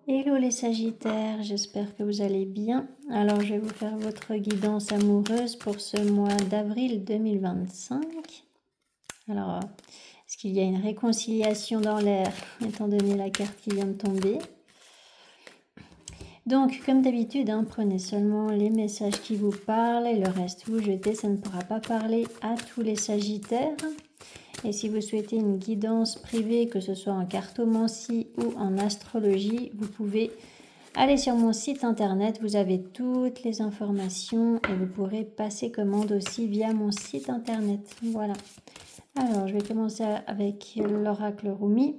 Hello les Sagittaires, j'espère que vous allez bien. Alors je vais vous faire votre guidance amoureuse pour ce mois d'avril 2025. Alors, est-ce qu'il y a une réconciliation dans l'air, étant donné la carte qui vient de tomber? Donc, comme d'habitude, prenez seulement les messages qui vous parlent et le reste vous jetez, ça ne pourra pas parler à tous les Sagittaires. Et si vous souhaitez une guidance privée, que ce soit en cartomancie ou en astrologie, vous pouvez aller sur mon site internet, vous avez toutes les informations et vous pourrez passer commande aussi via mon site internet. Voilà. Alors, je vais commencer avec l'oracle Rumi.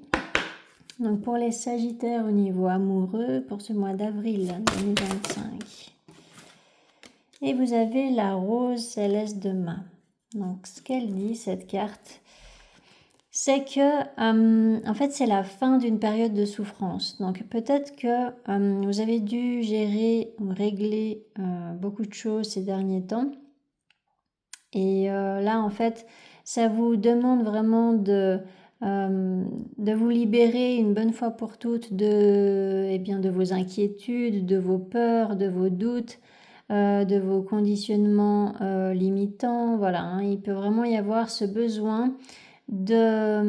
Donc, pour les Sagittaires au niveau amoureux, pour ce mois d'avril 2025. Et vous avez la rose céleste de Ma. Donc, ce qu'elle dit, cette carte, c'est que, en fait, c'est la fin d'une période de souffrance. Donc, peut-être que vous avez dû gérer ou régler beaucoup de choses ces derniers temps. Et là, en fait, ça vous demande vraiment de vous libérer une bonne fois pour toutes de vos inquiétudes, de vos peurs, de vos doutes, de vos conditionnements limitants. Voilà, il peut vraiment y avoir ce besoin de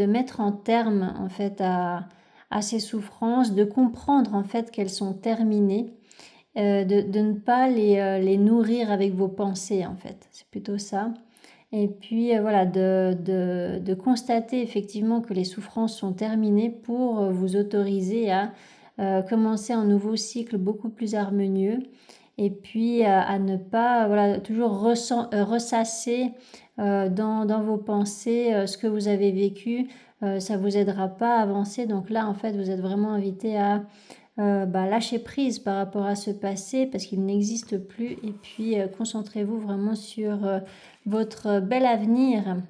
mettre en terme en fait à ces souffrances, de comprendre en fait qu'elles sont terminées, de ne pas les nourrir avec vos pensées en fait, c'est plutôt ça. Et puis voilà, de constater effectivement que les souffrances sont terminées pour vous autoriser à commencer un nouveau cycle beaucoup plus harmonieux. Et puis à ne pas voilà, toujours ressasser dans vos pensées ce que vous avez vécu. Ça ne vous aidera pas à avancer. Donc là, en fait, vous êtes vraiment invité à lâcher prise par rapport à ce passé parce qu'il n'existe plus. Et puis, concentrez-vous vraiment sur votre bel avenir.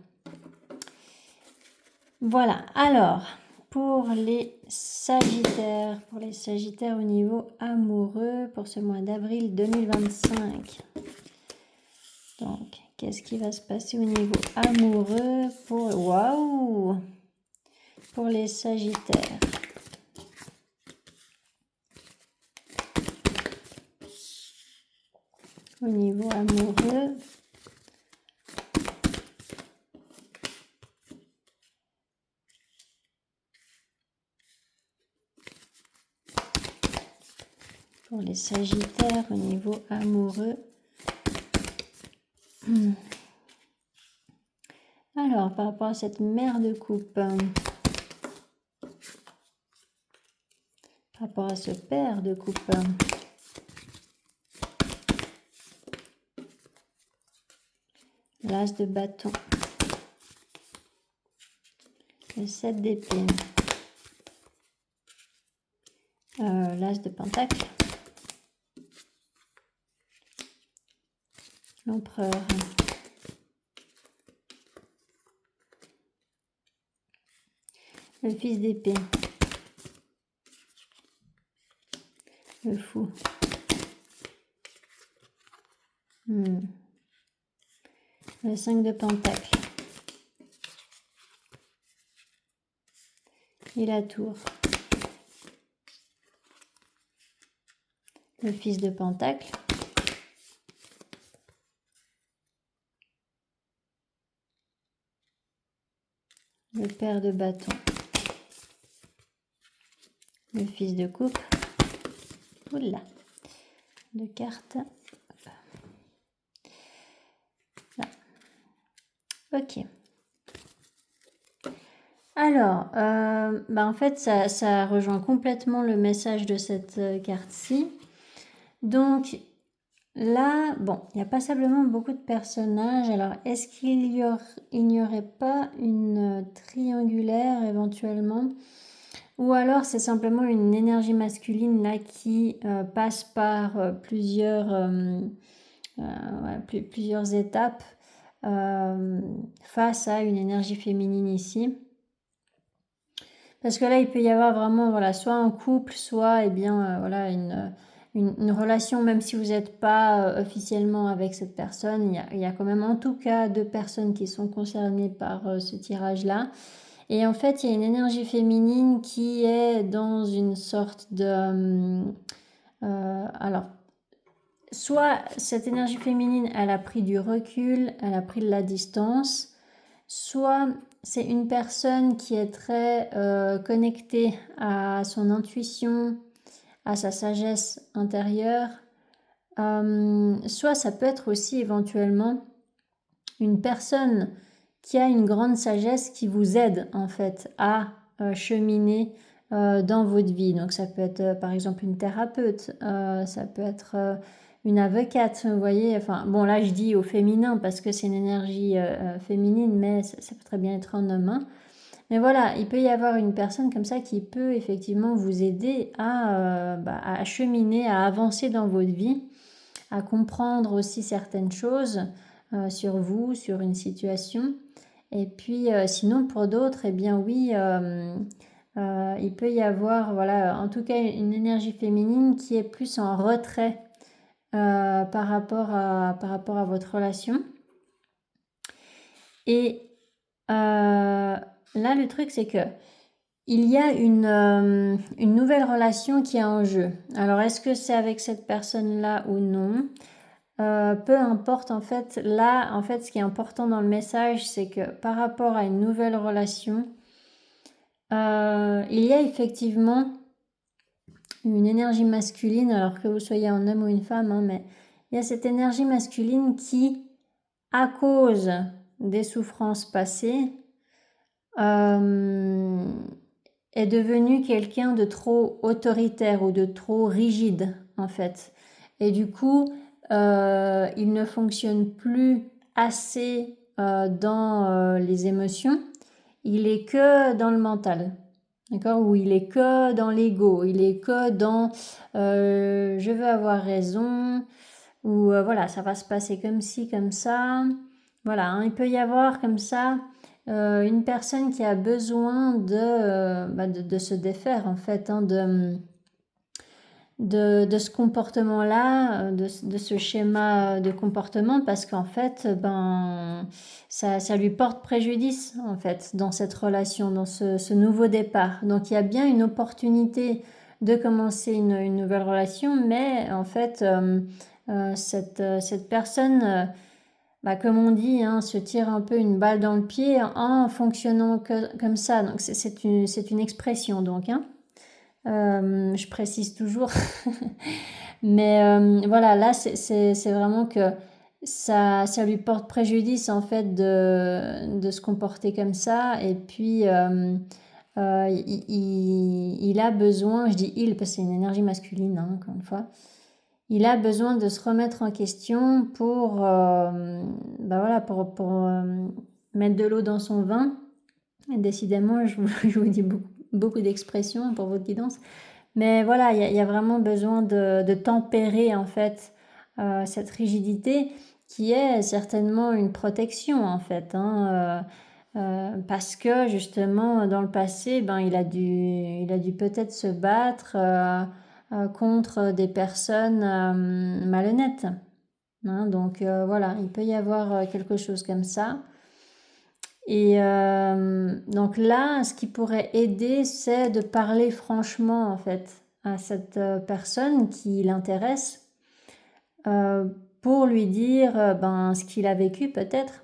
Voilà. Alors, pour les Sagittaires au niveau amoureux, pour ce mois d'avril 2025. Donc, qu'est-ce qui va se passer au niveau amoureux pour les Sagittaires? Au niveau amoureux, pour les Sagittaires au niveau amoureux. Alors, par rapport à cette mère de coupe, par rapport à ce père de coupe, l'as de bâton, le 7 d'épée, l'as de pentacle, l'empereur, le fils d'épée, le fou, le 5 de pentacle et la tour, le fils de pentacle, le père de bâton, le fils de coupe, oula, de cartes. Là. Ok. Alors, en fait, ça rejoint complètement le message de cette carte-ci. Donc, là, bon, il y a passablement beaucoup de personnages. Alors, est-ce qu'il n'y aurait pas une triangulaire éventuellement? Ou alors, c'est simplement une énergie masculine là qui passe par plusieurs étapes face à une énergie féminine ici. Parce que là, il peut y avoir vraiment, voilà, soit un couple, soit voilà, une relation, même si vous n'êtes pas officiellement avec cette personne. Il y a quand même en tout cas 2 personnes qui sont concernées par ce tirage-là. Et en fait, il y a une énergie féminine qui est dans une sorte de... alors, soit cette énergie féminine, elle a pris du recul, elle a pris de la distance, soit c'est une personne qui est très connectée à son intuition, à sa sagesse intérieure, soit ça peut être aussi éventuellement une personne qui a une grande sagesse qui vous aide en fait à cheminer dans votre vie. Donc ça peut être par exemple une thérapeute, ça peut être une avocate, vous voyez. Enfin bon, là je dis au féminin parce que c'est une énergie féminine, mais ça peut très bien être un homme. Hein. Mais voilà, il peut y avoir une personne comme ça qui peut effectivement vous aider à cheminer, à avancer dans votre vie, à comprendre aussi certaines choses sur vous, sur une situation. Et puis sinon pour d'autres, eh bien oui, il peut y avoir, voilà, en tout cas une énergie féminine qui est plus en retrait par rapport à votre relation. Et là, le truc, c'est que il y a une nouvelle relation qui est en jeu. Alors, est-ce que c'est avec cette personne-là ou non? Peu importe, en fait. Là, en fait, ce qui est important dans le message, c'est que par rapport à une nouvelle relation, il y a effectivement une énergie masculine, alors que vous soyez un homme ou une femme, hein, mais il y a cette énergie masculine qui, à cause des souffrances passées, est devenu quelqu'un de trop autoritaire ou de trop rigide en fait. Et du coup, il ne fonctionne plus assez dans les émotions, il est que dans le mental. D'accord? Ou il est que dans l'ego, il est que dans je veux avoir raison, ou voilà, ça va se passer comme ci, comme ça. Voilà, hein, il peut y avoir comme ça une personne qui a besoin de se défaire en fait, hein, de ce comportement-là, de ce schéma de comportement, parce qu'en fait, ça lui porte préjudice en fait dans cette relation, dans ce nouveau départ. Donc il y a bien une opportunité de commencer une nouvelle relation, mais en fait, cette personne, comme on dit, hein, se tire un peu une balle dans le pied en fonctionnant comme ça. Donc c'est une expression donc, hein. Je précise toujours. Mais voilà, là, c'est vraiment que ça lui porte préjudice, en fait, de se comporter comme ça. Et puis, il a besoin, je dis il parce que c'est une énergie masculine, hein, encore une fois, il a besoin de se remettre en question pour mettre de l'eau dans son vin. Et décidément, je vous dis beaucoup d'expressions pour votre guidance. Mais voilà, il y a vraiment besoin de tempérer en fait cette rigidité qui est certainement une protection en fait, hein, parce que justement dans le passé, il a dû peut-être se battre contre des personnes malhonnêtes. Hein, donc voilà, il peut y avoir quelque chose comme ça. Et donc là, ce qui pourrait aider, c'est de parler franchement en fait à cette personne qui l'intéresse pour lui dire ce qu'il a vécu peut-être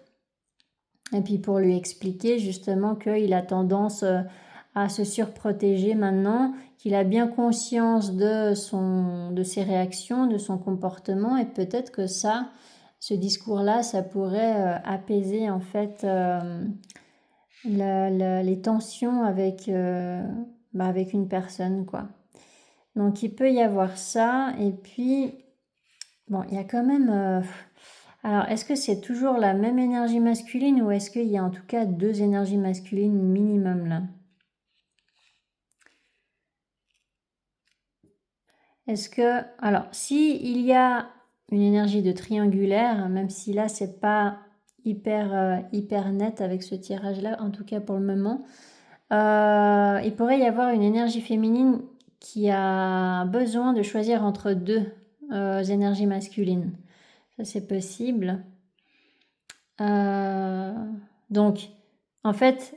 et puis pour lui expliquer justement qu'il a tendance à se surprotéger maintenant, qu'il a bien conscience de ses réactions, de son comportement et peut-être que ce discours-là, ça pourrait apaiser en fait les tensions avec une personne, quoi. Donc, il peut y avoir ça. Et puis, bon, il y a quand même... alors, est-ce que c'est toujours la même énergie masculine ou est-ce qu'il y a en tout cas 2 énergies masculines minimum, là? Est-ce que... Alors, si il y a une énergie de triangulaire, même si là, c'est pas hyper net avec ce tirage-là, en tout cas pour le moment, il pourrait y avoir une énergie féminine qui a besoin de choisir entre 2 énergies masculines. Ça, c'est possible. Donc, en fait,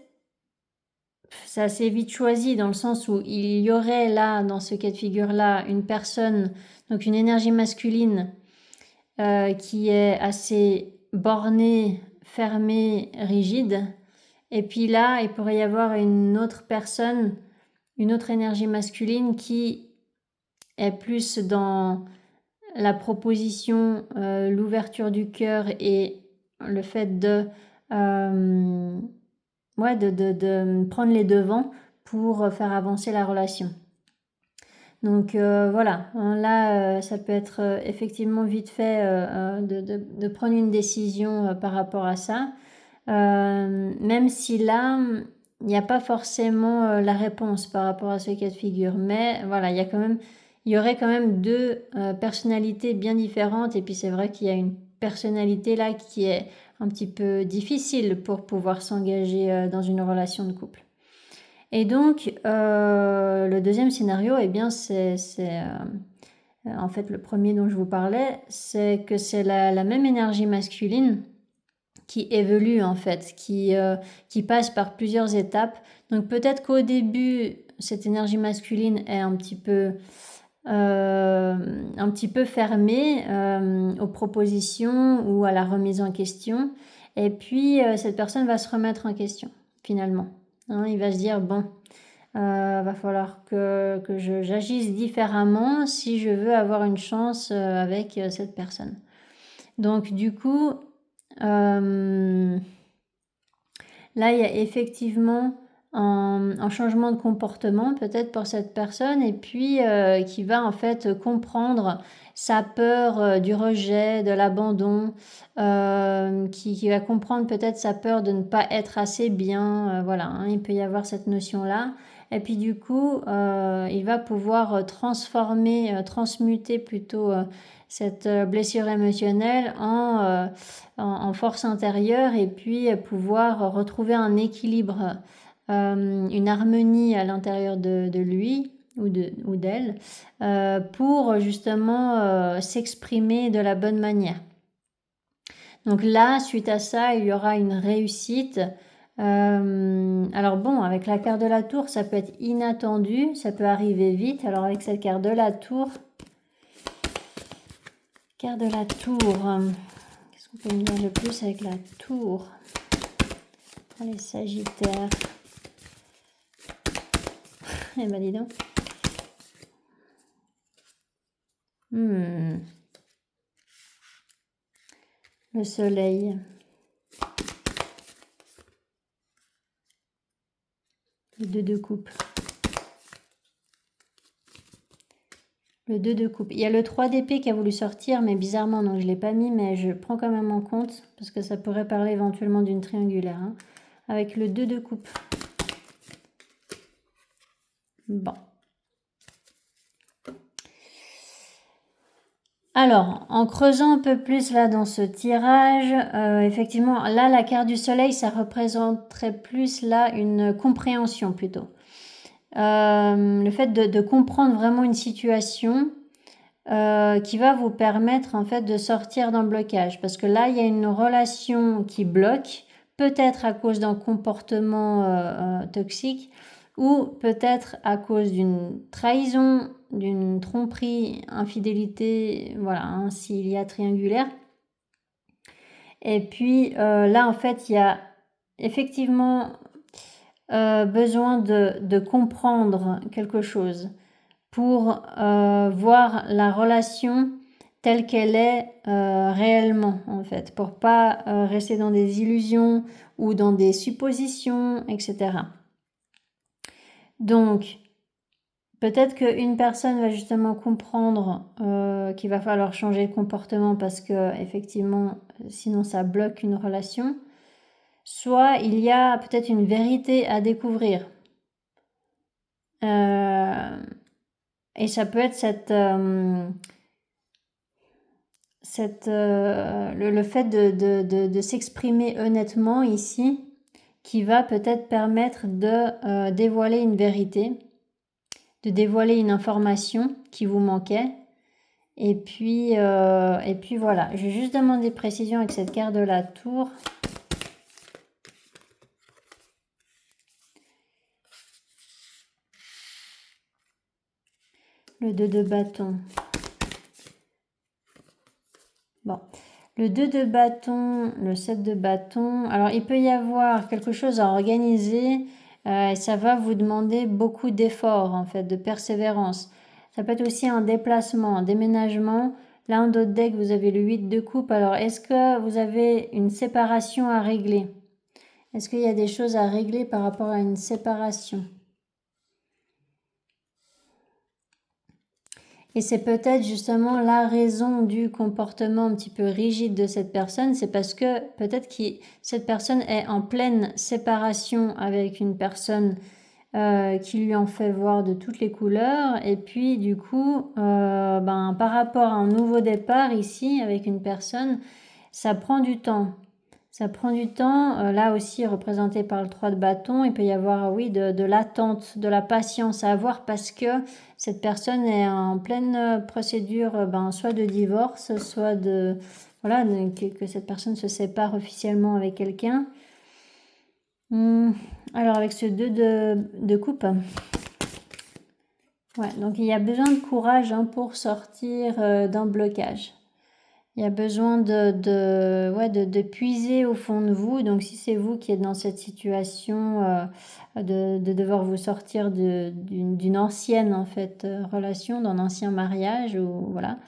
c'est assez vite choisi dans le sens où il y aurait là, dans ce cas de figure-là, une personne, donc une énergie masculine qui est assez bornée, fermée, rigide. Et puis là, il pourrait y avoir une autre personne, une autre énergie masculine qui est plus dans la proposition, l'ouverture du cœur et le fait de prendre les devants pour faire avancer la relation. Donc voilà, là ça peut être effectivement vite fait de prendre une décision par rapport à ça, même si là il n'y a pas forcément la réponse par rapport à ce cas de figure, mais voilà, il y aurait quand même deux personnalités bien différentes, et puis c'est vrai qu'il y a une personnalité là qui est un petit peu difficile pour pouvoir s'engager dans une relation de couple. Et donc, le deuxième scénario, eh bien, c'est en fait le premier dont je vous parlais, c'est que c'est la même énergie masculine qui évolue en fait, qui passe par plusieurs étapes. Donc peut-être qu'au début, cette énergie masculine est un petit peu fermée aux propositions ou à la remise en question. Et puis, cette personne va se remettre en question, finalement. Il va se dire, bon, va falloir que j'agisse différemment si je veux avoir une chance avec cette personne. Donc, du coup, là, il y a effectivement un changement de comportement peut-être pour cette personne, et puis qui va en fait comprendre sa peur du rejet, de l'abandon, qui va comprendre peut-être sa peur de ne pas être assez bien, voilà, il peut y avoir cette notion-là. Et puis du coup, il va pouvoir transmuter plutôt cette blessure émotionnelle en force intérieure, et puis pouvoir retrouver un équilibre, une harmonie à l'intérieur de lui ou d'elle, pour justement s'exprimer de la bonne manière. Donc là, suite à ça, il y aura une réussite. Alors bon, avec la carte de la tour, ça peut être inattendu, ça peut arriver vite. Alors avec cette carte de la tour, qu'est-ce qu'on peut me dire de plus avec la tour pour les Sagittaires? Eh ben dis donc. Le soleil. Le 2 de coupe. Le 2 de coupe. Il y a le 3 d'épée qui a voulu sortir, mais bizarrement, donc je ne l'ai pas mis, mais je prends quand même en compte, parce que ça pourrait parler éventuellement d'une triangulaire. Avec le 2 de coupe. Bon. Alors, en creusant un peu plus là dans ce tirage, effectivement, là, la carte du soleil, ça représenterait plus là une compréhension plutôt. Le fait de comprendre vraiment une situation qui va vous permettre en fait de sortir d'un blocage. Parce que là, il y a une relation qui bloque, peut-être à cause d'un comportement toxique, ou peut-être à cause d'une trahison, d'une tromperie, infidélité, voilà, s'il y a triangulaire. Et puis là, en fait, il y a effectivement besoin de comprendre quelque chose pour voir la relation telle qu'elle est réellement, en fait, pour pas rester dans des illusions ou dans des suppositions, etc. Donc, peut-être qu'une personne va justement comprendre qu'il va falloir changer de comportement parce que effectivement, sinon ça bloque une relation. Soit il y a peut-être une vérité à découvrir. Et ça peut être le fait de s'exprimer honnêtement ici, qui va peut-être permettre de dévoiler une vérité, de dévoiler une information qui vous manquait. Et puis voilà, je vais juste demander précision avec cette carte de la tour. Le 2 de bâton. Bon. Le 2 de bâton, le 7 de bâton. Alors, il peut y avoir quelque chose à organiser et ça va vous demander beaucoup d'efforts, en fait, de persévérance. Ça peut être aussi un déplacement, un déménagement. Là, en d'autres deck, vous avez le 8 de coupe. Alors, est-ce que vous avez une séparation à régler? Est-ce qu'il y a des choses à régler par rapport à une séparation? Et c'est peut-être justement la raison du comportement un petit peu rigide de cette personne, c'est parce que peut-être que cette personne est en pleine séparation avec une personne qui lui en fait voir de toutes les couleurs. Et puis du coup, par rapport à un nouveau départ ici avec une personne, ça prend du temps. Ça prend du temps, là aussi représenté par le 3 de bâton, il peut y avoir, oui, de l'attente, de la patience à avoir parce que cette personne est en pleine procédure, soit de divorce, soit de, voilà, que cette personne se sépare officiellement avec quelqu'un. Alors avec ce 2 de coupe, ouais, donc il y a besoin de courage pour sortir d'un blocage. Il y a besoin de puiser au fond de vous. Donc, si c'est vous qui êtes dans cette situation de devoir vous sortir d'une ancienne en fait relation, d'un ancien mariage, ou voilà,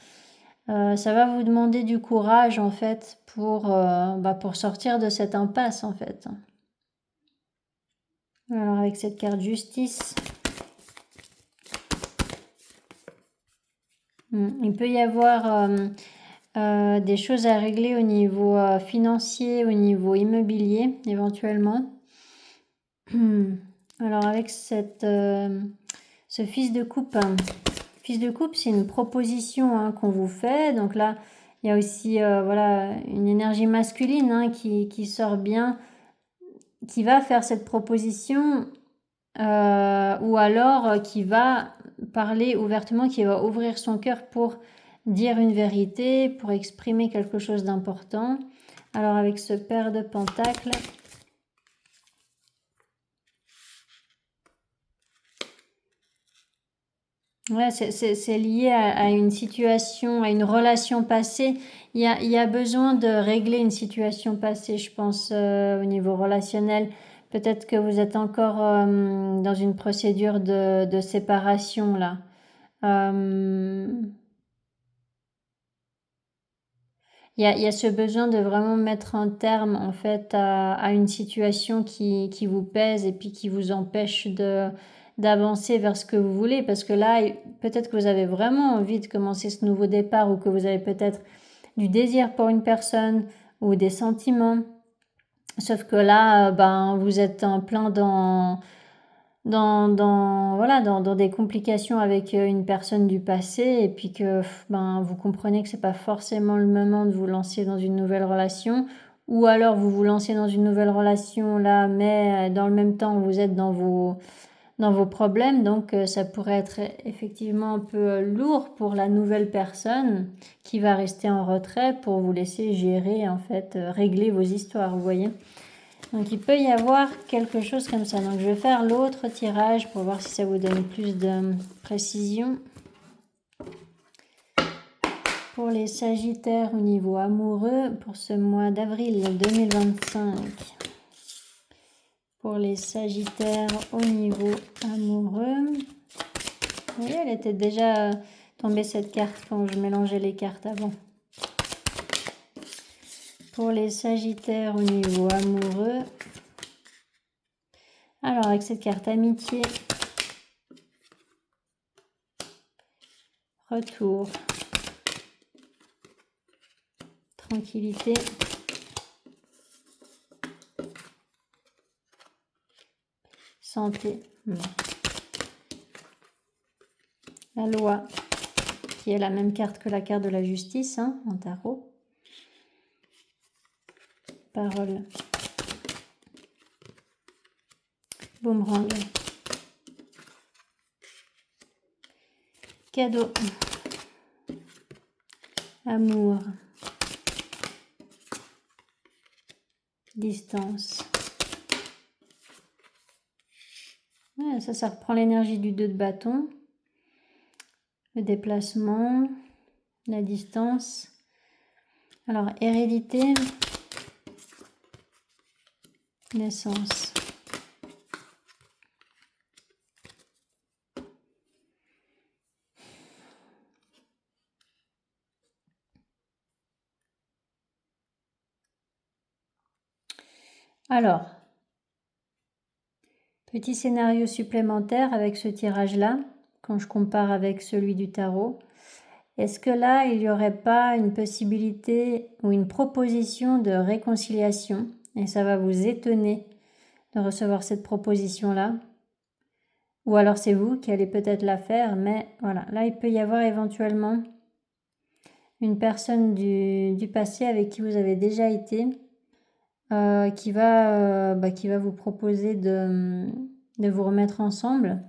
ça va vous demander du courage en fait pour sortir de cette impasse en fait. Alors, avec cette carte justice, il peut y avoir des choses à régler au niveau financier, au niveau immobilier éventuellement. Alors avec ce fils de coupe, c'est une proposition qu'on vous fait. Donc là, il y a aussi une énergie masculine qui sort bien, qui va faire cette proposition ou alors qui va parler ouvertement, qui va ouvrir son cœur pour dire une vérité, pour exprimer quelque chose d'important. Alors avec ce paire de pentacles, ouais, c'est lié à une situation, à une relation passée. Il y a besoin de régler une situation passée, je pense, au niveau relationnel. Peut-être que vous êtes encore dans une procédure de séparation là. Il y a ce besoin de vraiment mettre un terme en fait à une situation qui vous pèse et puis qui vous empêche d'avancer vers ce que vous voulez, parce que là, peut-être que vous avez vraiment envie de commencer ce nouveau départ ou que vous avez peut-être du désir pour une personne ou des sentiments. Sauf que là, vous êtes en plein dans des complications avec une personne du passé et puis que vous comprenez que c'est pas forcément le moment de vous lancer dans une nouvelle relation, ou alors vous vous lancez dans une nouvelle relation là, mais dans le même temps vous êtes dans vos problèmes, donc ça pourrait être effectivement un peu lourd pour la nouvelle personne qui va rester en retrait pour vous laisser gérer en fait, régler vos histoires, vous voyez. Donc il peut y avoir quelque chose comme ça. Donc je vais faire l'autre tirage pour voir si ça vous donne plus de précision. Pour les Sagittaires au niveau amoureux, pour ce mois d'avril 2025. Pour les Sagittaires au niveau amoureux. Oui, elle était déjà tombée cette carte quand je mélangeais les cartes avant. Pour les Sagittaires au niveau amoureux. Alors avec cette carte amitié, retour, tranquillité, santé, la loi, qui est la même carte que la carte de la justice en tarot, parole, boomerang, cadeau, amour, distance. Ouais, ça reprend l'énergie du 2 de bâton. le déplacement, la distance. Alors, hérédité, naissance. Alors, petit scénario supplémentaire avec ce tirage-là, quand je compare avec celui du tarot. Est-ce que là, il n'y aurait pas une possibilité ou une proposition de réconciliation? Et ça va vous étonner de recevoir cette proposition-là. Ou alors c'est vous qui allez peut-être la faire, mais voilà. Là, il peut y avoir éventuellement une personne du passé avec qui vous avez déjà été qui va vous proposer de vous remettre ensemble.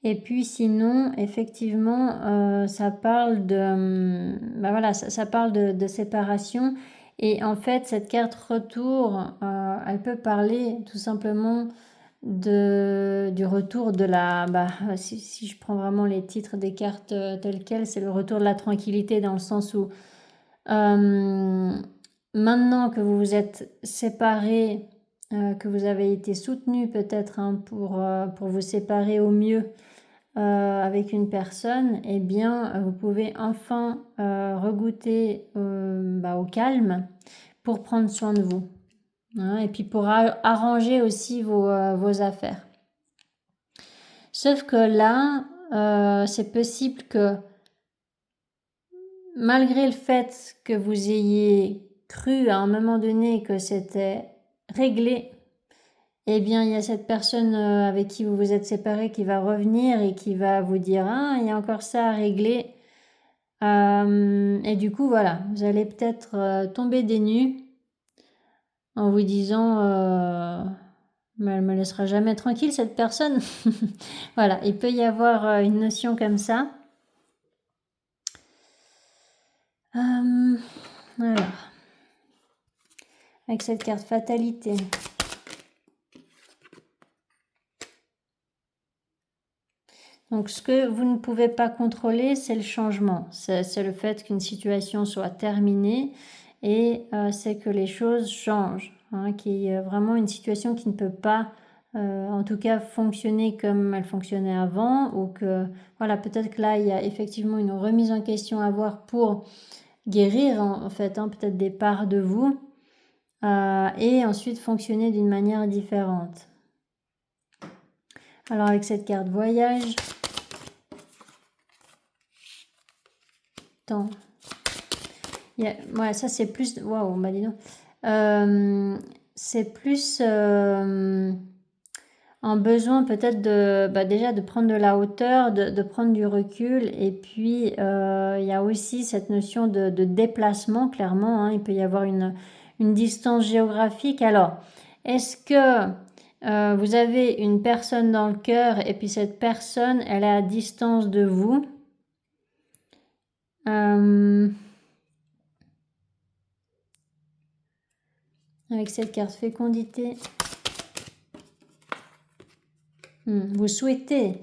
Et puis sinon, effectivement, ça parle de, ça parle de séparation. Et en fait, cette carte retour, elle peut parler tout simplement du retour de la... si je prends vraiment les titres des cartes telles quelles, c'est le retour de la tranquillité dans le sens où maintenant que vous vous êtes séparés, que vous avez été soutenus peut-être pour vous séparer au mieux, avec une personne, eh bien, vous pouvez enfin regoûter au calme pour prendre soin de vous. Hein, et puis pour arranger aussi vos affaires. Sauf que là, c'est possible que malgré le fait que vous ayez cru à un moment donné que c'était réglé, eh bien, il y a cette personne avec qui vous vous êtes séparés qui va revenir et qui va vous dire « Ah, il y a encore ça à régler ». Et du coup, voilà, vous allez peut-être tomber des nues en vous disant mais elle me laissera jamais tranquille, cette personne ». Voilà, il peut y avoir une notion comme ça. Alors, avec cette carte fatalité. Donc, ce que vous ne pouvez pas contrôler, c'est le changement. C'est le fait qu'une situation soit terminée et c'est que les choses changent. Hein, qu'il y a vraiment une situation qui ne peut pas, en tout cas, fonctionner comme elle fonctionnait avant. Ou que, voilà, peut-être que là, il y a effectivement une remise en question à avoir pour guérir, en fait, hein, peut-être des parts de vous. Et ensuite fonctionner d'une manière différente. Alors, avec cette carte voyage... Attends. Ouais, ça c'est plus... Waouh, bah dis donc. C'est plus un besoin peut-être déjà de prendre de la hauteur, de prendre du recul. Et puis, il y a aussi cette notion de déplacement, clairement. Hein, il peut y avoir une distance géographique. Alors, est-ce que vous avez une personne dans le cœur et puis cette personne, elle est à distance de vous? Avec cette carte fécondité. Vous souhaitez.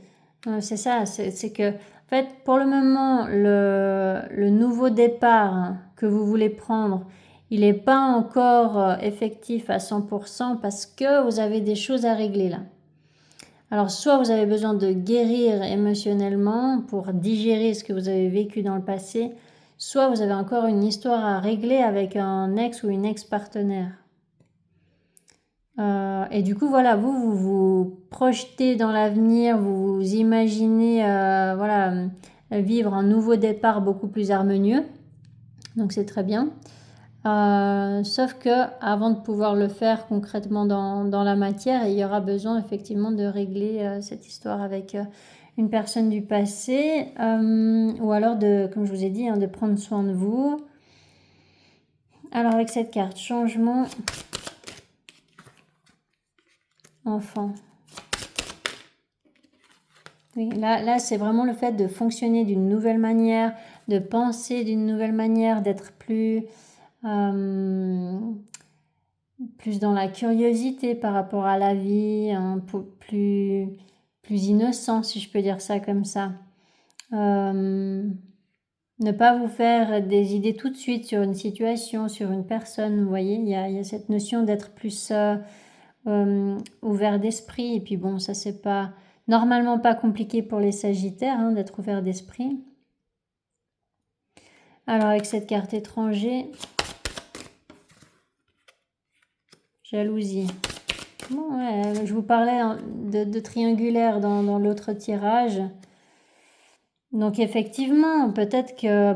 C'est ça, c'est que, en fait, pour le moment, le nouveau départ que vous voulez prendre, il n'est pas encore effectif à 100% parce que vous avez des choses à régler là. Alors, soit vous avez besoin de guérir émotionnellement pour digérer ce que vous avez vécu dans le passé, soit vous avez encore une histoire à régler avec un ex ou une ex-partenaire. Et du coup, voilà, vous vous projetez dans l'avenir, vous vous imaginez vivre un nouveau départ beaucoup plus harmonieux. Donc, c'est très bien. Sauf que avant de pouvoir le faire concrètement dans la matière, il y aura besoin effectivement de régler cette histoire avec une personne du passé ou alors comme je vous ai dit, de prendre soin de vous. Alors avec cette carte, changement, enfant. Oui, là c'est vraiment le fait de fonctionner d'une nouvelle manière, de penser d'une nouvelle manière, d'être plus dans la curiosité par rapport à la vie, plus plus innocent, si je peux dire ça comme ça. Ne pas vous faire des idées tout de suite sur une situation, sur une personne, vous voyez, il y a cette notion d'être plus ouvert d'esprit. Et puis bon, ça c'est pas normalement pas compliqué pour les Sagittaires, hein, d'être ouvert d'esprit. Alors avec cette carte étranger, jalousie. Bon, ouais, je vous parlais de triangulaire dans l'autre tirage. Donc effectivement, peut-être que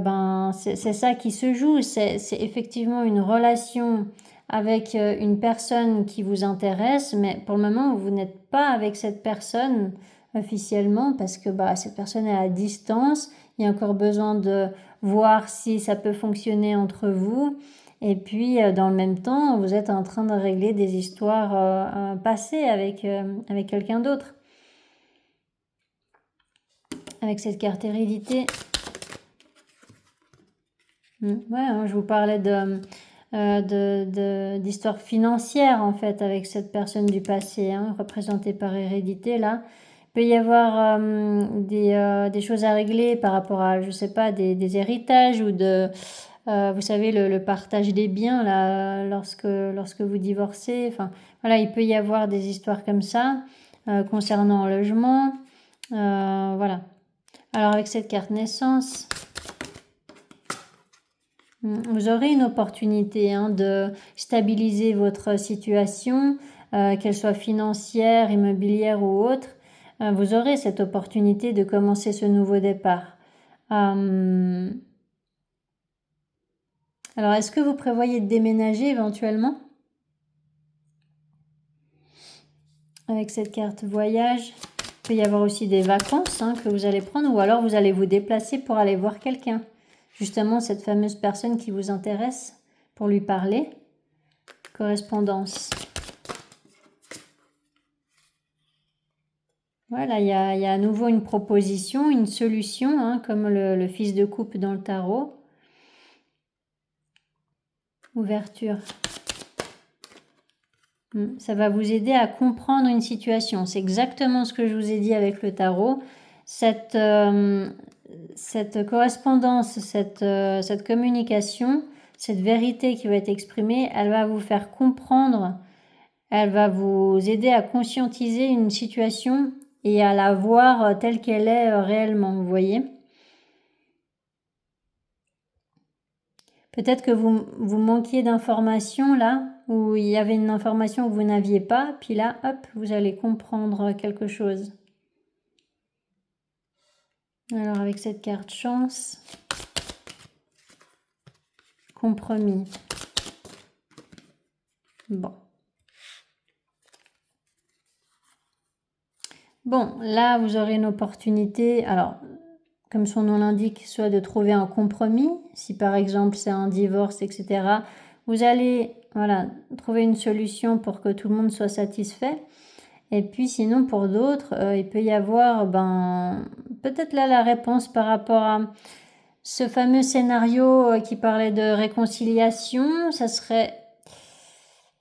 c'est ça qui se joue. C'est effectivement une relation avec une personne qui vous intéresse, mais pour le moment, vous n'êtes pas avec cette personne officiellement parce que cette personne est à distance. Il y a encore besoin de voir si ça peut fonctionner entre vous. Et puis, dans le même temps, vous êtes en train de régler des histoires passées avec quelqu'un d'autre. Avec cette carte hérédité. Ouais, hein, je vous parlais d'histoire financière, en fait, avec cette personne du passé, hein, représentée par hérédité, là. Il peut y avoir des choses à régler par rapport à, je sais pas, des héritages ou vous savez, le partage des biens, là, lorsque vous divorcez. Enfin, voilà, il peut y avoir des histoires comme ça concernant un logement. Voilà. Alors, avec cette carte naissance, vous aurez une opportunité de stabiliser votre situation, qu'elle soit financière, immobilière ou autre. Vous aurez cette opportunité de commencer ce nouveau départ. Alors, est-ce que vous prévoyez de déménager éventuellement? Avec cette carte voyage, il peut y avoir aussi des vacances que vous allez prendre, ou alors vous allez vous déplacer pour aller voir quelqu'un. Justement, cette fameuse personne qui vous intéresse, pour lui parler. Correspondance. Voilà, il y a à nouveau une proposition, une solution, comme le fils de coupe dans le tarot. Ouverture. Ça va vous aider à comprendre une situation. C'est exactement ce que je vous ai dit avec le tarot. Cette correspondance, cette communication, cette vérité qui va être exprimée, elle va vous faire comprendre, elle va vous aider à conscientiser une situation et à la voir telle qu'elle est réellement, vous voyez. Peut-être que vous manquiez d'informations là, où il y avait une information que vous n'aviez pas, puis là, hop, vous allez comprendre quelque chose. Alors avec cette carte chance, compromis. Bon, là, vous aurez une opportunité, alors, comme son nom l'indique, soit de trouver un compromis, si par exemple c'est un divorce, etc. Vous allez trouver une solution pour que tout le monde soit satisfait. Et puis sinon, pour d'autres, il peut y avoir peut-être là la réponse par rapport à ce fameux scénario qui parlait de réconciliation. Ça serait...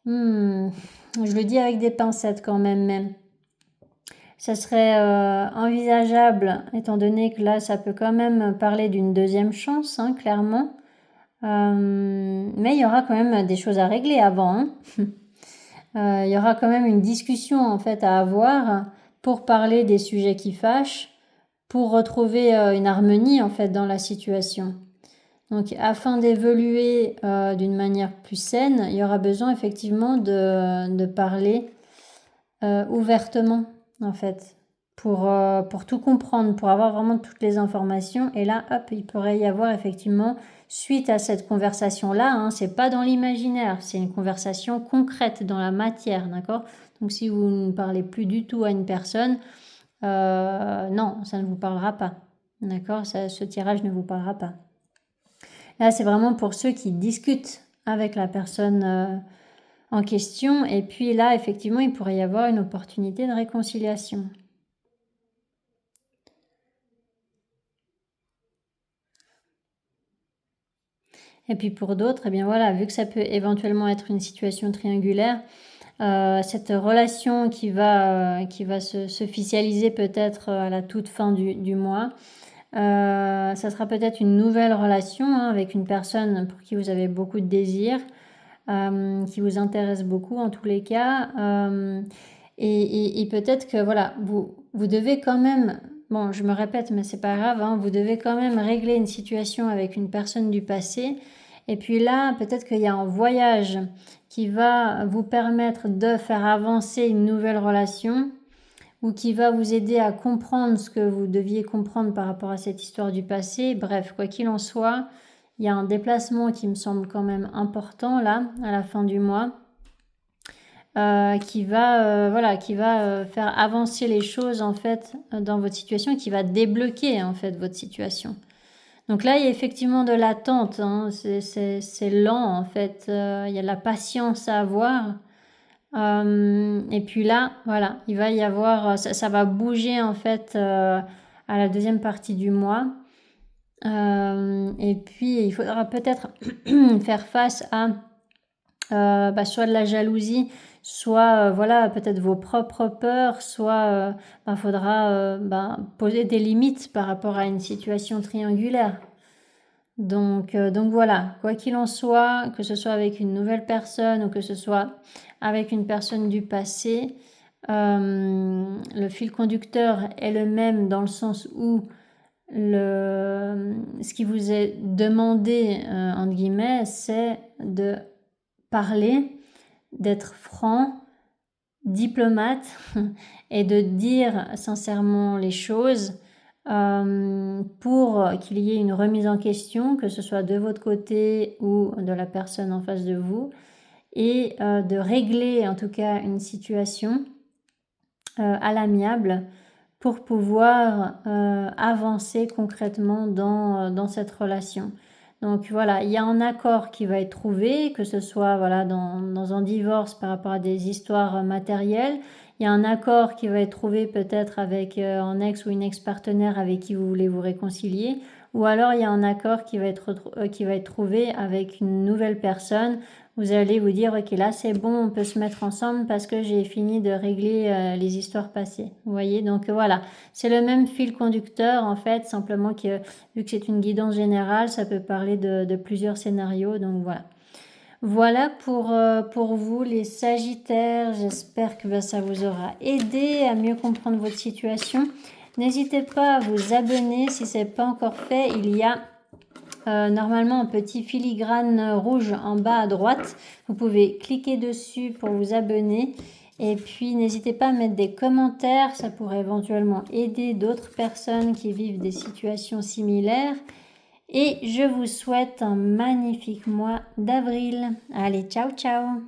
je le dis avec des pincettes quand même. Ça serait envisageable, étant donné que là, ça peut quand même parler d'une deuxième chance, clairement. Mais il y aura quand même des choses à régler avant. Il y aura quand même une discussion en fait à avoir pour parler des sujets qui fâchent, pour retrouver une harmonie en fait dans la situation. Donc afin d'évoluer d'une manière plus saine, il y aura besoin effectivement de parler ouvertement en fait, pour tout comprendre, pour avoir vraiment toutes les informations. Et là, hop, il pourrait y avoir effectivement, suite à cette conversation-là, c'est pas dans l'imaginaire, c'est une conversation concrète dans la matière, d'accord? Donc si vous ne parlez plus du tout à une personne, non, ça ne vous parlera pas, d'accord? Ce tirage ne vous parlera pas. Là, c'est vraiment pour ceux qui discutent avec la personne en question. Et puis là, effectivement, il pourrait y avoir une opportunité de réconciliation. Et puis pour d'autres, eh bien voilà, vu que ça peut éventuellement être une situation triangulaire, cette relation qui va s'officialiser peut-être à la toute fin du mois. Ça sera peut-être une nouvelle relation avec une personne pour qui vous avez beaucoup de désir, qui vous intéresse beaucoup en tous les cas. Et peut-être que voilà, vous devez quand même, bon je me répète mais c'est pas grave, vous devez quand même régler une situation avec une personne du passé. Et puis là, peut-être qu'il y a un voyage qui va vous permettre de faire avancer une nouvelle relation ou qui va vous aider à comprendre ce que vous deviez comprendre par rapport à cette histoire du passé. Bref, quoi qu'il en soit, il y a un déplacement qui me semble quand même important là, à la fin du mois, qui va faire avancer les choses en fait dans votre situation, qui va débloquer en fait votre situation. Donc là, il y a effectivement de l'attente, c'est lent en fait, il y a de la patience à avoir. Et puis là, voilà, il va y avoir, ça va bouger en fait à la deuxième partie du mois. Et puis, il faudra peut-être faire face à soit de la jalousie, soit voilà, peut-être vos propres peurs, soit faudra poser des limites par rapport à une situation triangulaire. Donc voilà, quoi qu'il en soit, que ce soit avec une nouvelle personne ou que ce soit avec une personne du passé, le fil conducteur est le même dans le sens où ce qui vous est demandé, entre guillemets, c'est de parler, d'être franc, diplomate et de dire sincèrement les choses pour qu'il y ait une remise en question, que ce soit de votre côté ou de la personne en face de vous, et de régler en tout cas une situation à l'amiable pour pouvoir avancer concrètement dans cette relation. Donc voilà, il y a un accord qui va être trouvé, que ce soit voilà, dans un divorce par rapport à des histoires matérielles. Il y a un accord qui va être trouvé peut-être avec un ex ou une ex-partenaire avec qui vous voulez vous réconcilier. Ou alors il y a un accord qui va être trouvé avec une nouvelle personne. Vous allez vous dire, ok, là c'est bon, on peut se mettre ensemble parce que j'ai fini de régler les histoires passées. Vous voyez, donc voilà, c'est le même fil conducteur en fait, simplement que vu que c'est une guidance générale, ça peut parler de plusieurs scénarios, donc voilà. Voilà pour vous les Sagittaires, j'espère que ça vous aura aidé à mieux comprendre votre situation. N'hésitez pas à vous abonner si ce n'est pas encore fait, il y a normalement un petit filigrane rouge en bas à droite. Vous pouvez cliquer dessus pour vous abonner. Et puis n'hésitez pas à mettre des commentaires, ça pourrait éventuellement aider d'autres personnes qui vivent des situations similaires. Et je vous souhaite un magnifique mois d'avril. Allez, ciao ciao!